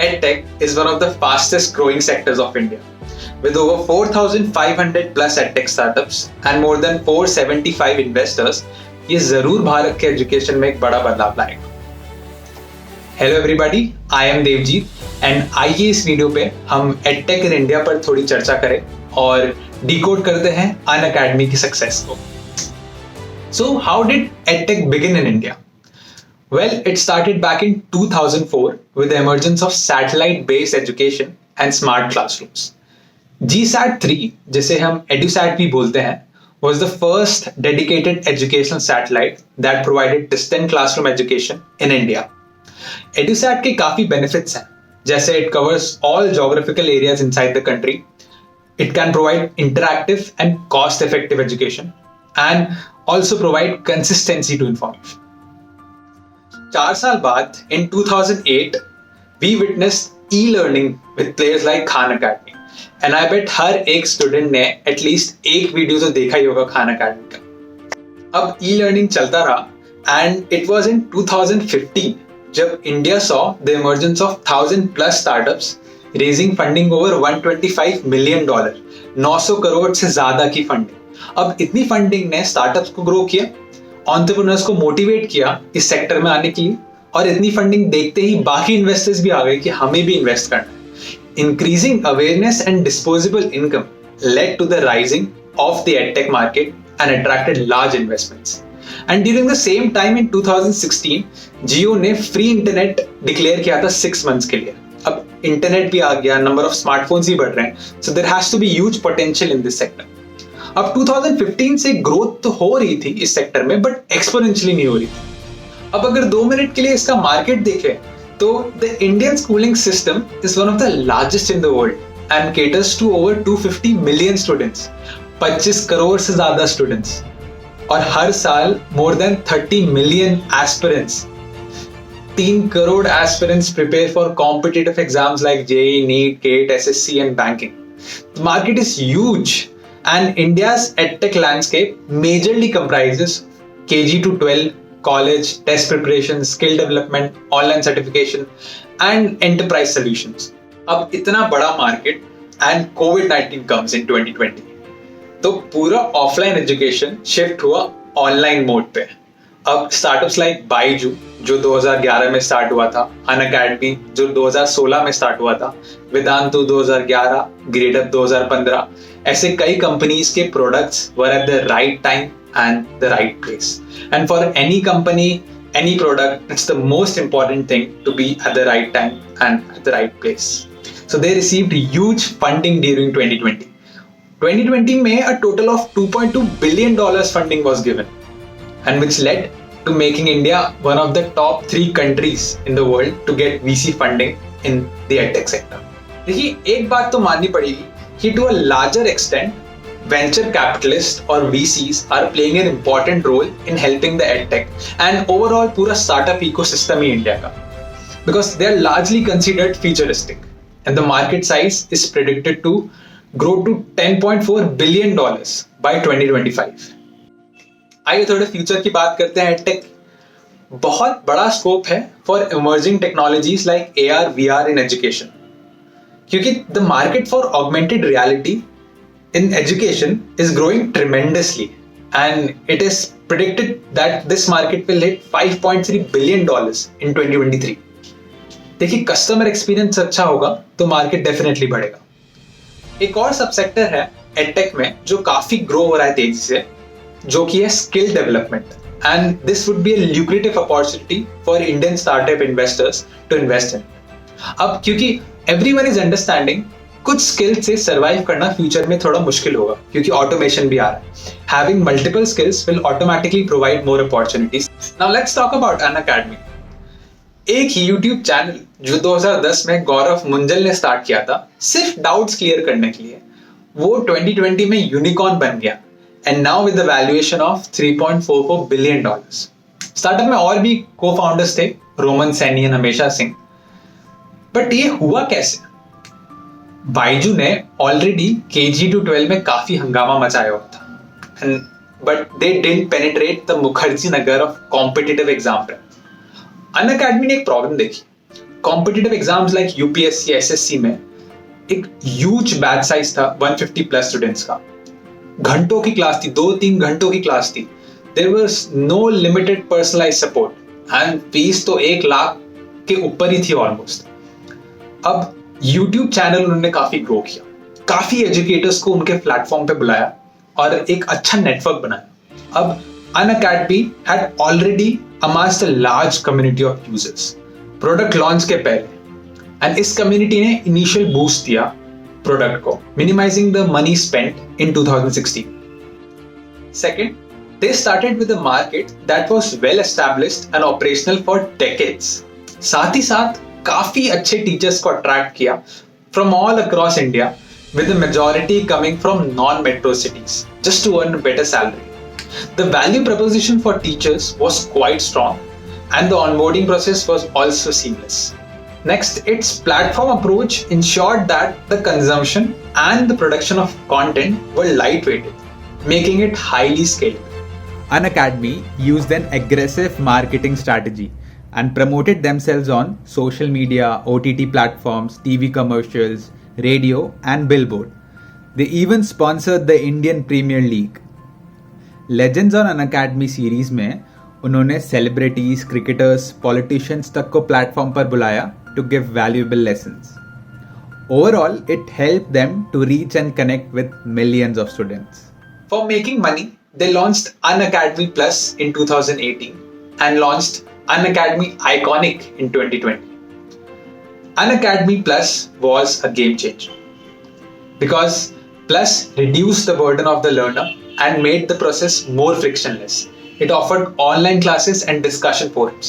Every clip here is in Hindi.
EdTech is one of the fastest growing sectors of India. With over 4,500 plus EdTech startups and more than 475 investors, ये जरूर भारत के एजुकेशन में एक बड़ा बदलाव लाएगा। Hello everybody, I am Devjeet and आइए इस वीडियो पे हम EdTech इन इंडिया पर थोड़ी चर्चा करें और डिकोड करते हैं अनअकैडमी की सक्सेस को। So how did EdTech begin in India? Well, it started back in 2004 with the emergence of satellite-based education and smart classrooms. GSAT-3, जिसे हम EduSat भी बोलते हैं, was the first dedicated educational satellite that provided distant classroom education in India. EduSat के काफी benefits हैं, जैसे it covers all geographical areas inside the country. It can provide interactive and cost-effective education and also provide consistency to information. 4 साल बाद, in 2008, we witnessed e-learning with players like Khan Academy. And I bet हर एक स्टूडेंट ने एटलीस्ट एक वीडियो तो देखा ही होगा खान अकेडमी का। अब e-learning चलता रहा and it was in 2015 जब India saw the emergence of 1,000 plus startups raising funding over $125 million, 900 crore से ज्यादा की फंडिंग। अब इतनी फंडिंग ने स्टार्टअप्स को ग्रो किया, एंटरप्रेन्योर्स को मोटिवेट किया इस सेक्टर में आने के लिए, और इतनी फंडिंग देखते ही बाकी इन्वेस्टर्स भी आ गए कि हमें भी इन्वेस्ट करना है। Increasing awareness and disposable income led to the rising of the edtech market and attracted large investments. And during the same time in 2016 Jio ने फ्री इंटरनेट डिक्लेयर किया था 6 मंथ्स के लिए। अब इंटरनेट भी आ गया, नंबर ऑफ स्मार्टफोन्स भी बढ़ रहे हैं, so there has to be huge potential in this sector. अब 2015 से ग्रोथ तो हो रही थी इस सेक्टर में, बट एक्सपोनेंशियली नहीं हो रही थी। अब अगर 2 मिनट के लिए इसका मार्केट देखें तो the Indian schooling system is one of the largest in the world and caters to over 250 million students, 25 crore से ज्यादा स्टूडेंट्स, और हर साल more than 30 million aspirants, 3 crore aspirants prepare for competitive exams like JEE, NEET, GATE, SSC and banking. The market is huge. And India's EdTech landscape majorly comprises KG to 12, college, test preparation, skill development, online certification, and enterprise solutions. अब इतना बड़ा market and COVID-19 comes in 2020, तो पूरा offline education shift हुआ online mode पे। अब startups like Byju जो 2011 में स्टार्ट हुआ था, अनअकैडमी जो 2016 में स्टार्ट हुआ था, वेदांतु 2011, ग्रेडअप 2015, ऐसे कई कंपनीज के products were at the right time and the right place. And for any company, any product, it's the most important thing to be at the right time and at the right place. So they received huge funding during 2020. 2020 में a total of $2.2 billion funding was given, and which led to making India one of the top 3 countries in the world to get VC funding in the EdTech sector. देखिए, एक बात तो माननी पड़ेगी कि to a larger extent, venture capitalists or VCs are playing an important role in helping the EdTech and overall पूरा startup ecosystem ही इंडिया का, because they are largely considered futuristic and the market size is predicted to grow to $10.4 billion by 2025. आइए थोड़े फ्यूचर की बात करते हैं। एडटेक बहुत बड़ा स्कोप है for emerging technologies like AR, VR in education, क्योंकि the market for augmented reality in education is growing tremendously and it is predicted that this market will hit $5.3 billion in 2023। देखिए, कस्टमर एक्सपीरियंस अच्छा होगा तो मार्केट डेफिनेटली बढ़ेगा। एक और सबसेक्टर है एडटेक में जो काफी ग्रो हो रहा है तेजी से, जो कि है skill development, and this would be a lucrative opportunity for Indian startup investors to invest in. अब क्योंकि एवरीवन इज अंडरस्टैंडिंग कुछ स्किल से सर्वाइव करना फ्यूचर में थोड़ा मुश्किल होगा, क्योंकि ऑटोमेशन भी आ रहा है। Having multiple skills will automatically provide more opportunities. Now let's talk about Unacademy. एक यूट्यूब चैनल जो 2010 में गौरव मुंजल ने स्टार्ट किया था सिर्फ डाउट्स क्लियर करने के लिए, वो 2020 में यूनिकॉर्न बन गया, and now with the valuation of $3.44 billion. Startup में और भी को-फाउंडर्स थे, रोमन सैनी और हमेशा सिंह। बट ये हुआ कैसे? बाइजू ने ऑलरेडी KG to 12 में काफी हंगामा मचाया हुआ था, but they didn't penetrate the Mukherjee Nagar of competitive exam. Unacademy ने एक प्रॉब्लम देखी, competitive exams like UPSC SSC में एक ह्यूज बैच साइज था 150 प्लस स्टूडेंट्स का. घंटों की क्लास थी, 2-3 घंटों की क्लास थी. There was no limited personalise support and fees तो 1 लाख के ऊपर ही थी ऑलमोस्ट. अब यूट्यूब चैनल उन्होंने काफी ग्रो किया, काफी एजुकेटर्स को उनके प्लेटफॉर्म पे बुलाया और एक अच्छा नेटवर्क बनाया. अब Unacademy had already amassed a large community of users product launch के पहले, एंड इस कम्युनिटी ने इनिशियल बूस्ट दिया प्रोडक्ट को, minimising the money spent in 2016. Second, they started with a market that was well established and operational for decades. साथ ही साथ काफी अच्छे टीचर्स को अट्रैक्ट किया from all across India, with the majority coming from non-metro cities, just to earn a better salary. The value proposition for teachers was quite strong, and the onboarding process was also seamless. Next, its platform approach ensured that the consumption and the production of content were lightweighted, making it highly scalable. Unacademy used an aggressive marketing strategy and promoted themselves on social media, OTT platforms, TV commercials, radio, and billboard. They even sponsored the Indian Premier League. Legends on Unacademy series में उन्होंने सेलिब्रिटीज, क्रिकेटर्स, पॉलिटिशियंस तक को प्लेटफॉर्म पर बुलाया to give valuable lessons. Overall it help them to reach and connect with millions of students. For making money, they launched Unacademy Plus in 2018 and launched Unacademy Iconic in 2020. Unacademy Plus was a game changer because Plus reduced the burden of the learner and made the process more frictionless. It offered online classes and discussion forums.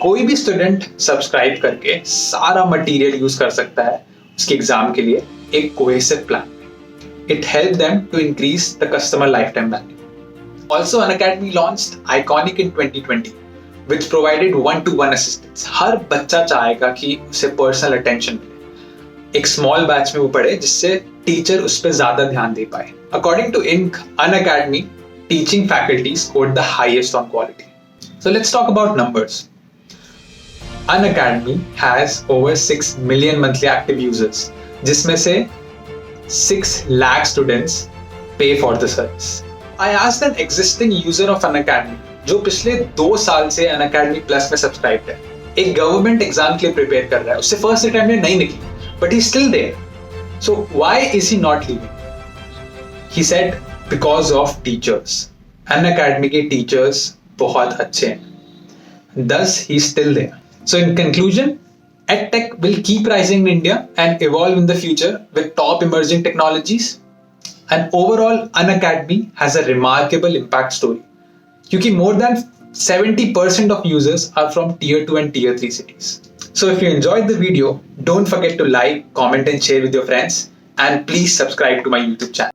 कोई भी स्टूडेंट सब्सक्राइब करके सारा मटेरियल यूज कर सकता है उसके एग्जाम के लिए एक cohesive plan. It helped them to increase the customer lifetime value. Also, Unacademy launched Iconic in 2020, which provided one-to-one assistance. हर बच्चा चाहेगा कि उसे पर्सनल अटेंशन मिले, एक स्मॉल बैच में वो पढ़े जिससे टीचर उस पर ज्यादा ध्यान दे पाए. According to Inc, Unacademy teaching faculty scored the highest on quality. So let's talk about numbers. Unacademy has over 6 million monthly active users, जिसमें से 6 lakh students pay for the service. I asked an existing user of Unacademy जो पिछले 2 साल से Unacademy Plus में सब्सक्राइब है, एक गवर्नमेंट एग्जाम के लिए प्रिपेयर कर रहा है, उससे फर्स्ट अटेम्प्ट में नहीं निकली, but he's still there. So why is he not leaving? He said because of teachers. Unacademy के teachers बहुत अच्छे हैं. Thus he's still there. So in conclusion, EdTech will keep rising in India and evolve in the future with top emerging technologies. And overall, Unacademy has a remarkable impact story. क्योंकि more than 70% of users are from Tier 2 and Tier 3 cities. So if you enjoyed the video, don't forget to like, comment and share with your friends, and please subscribe to my YouTube channel.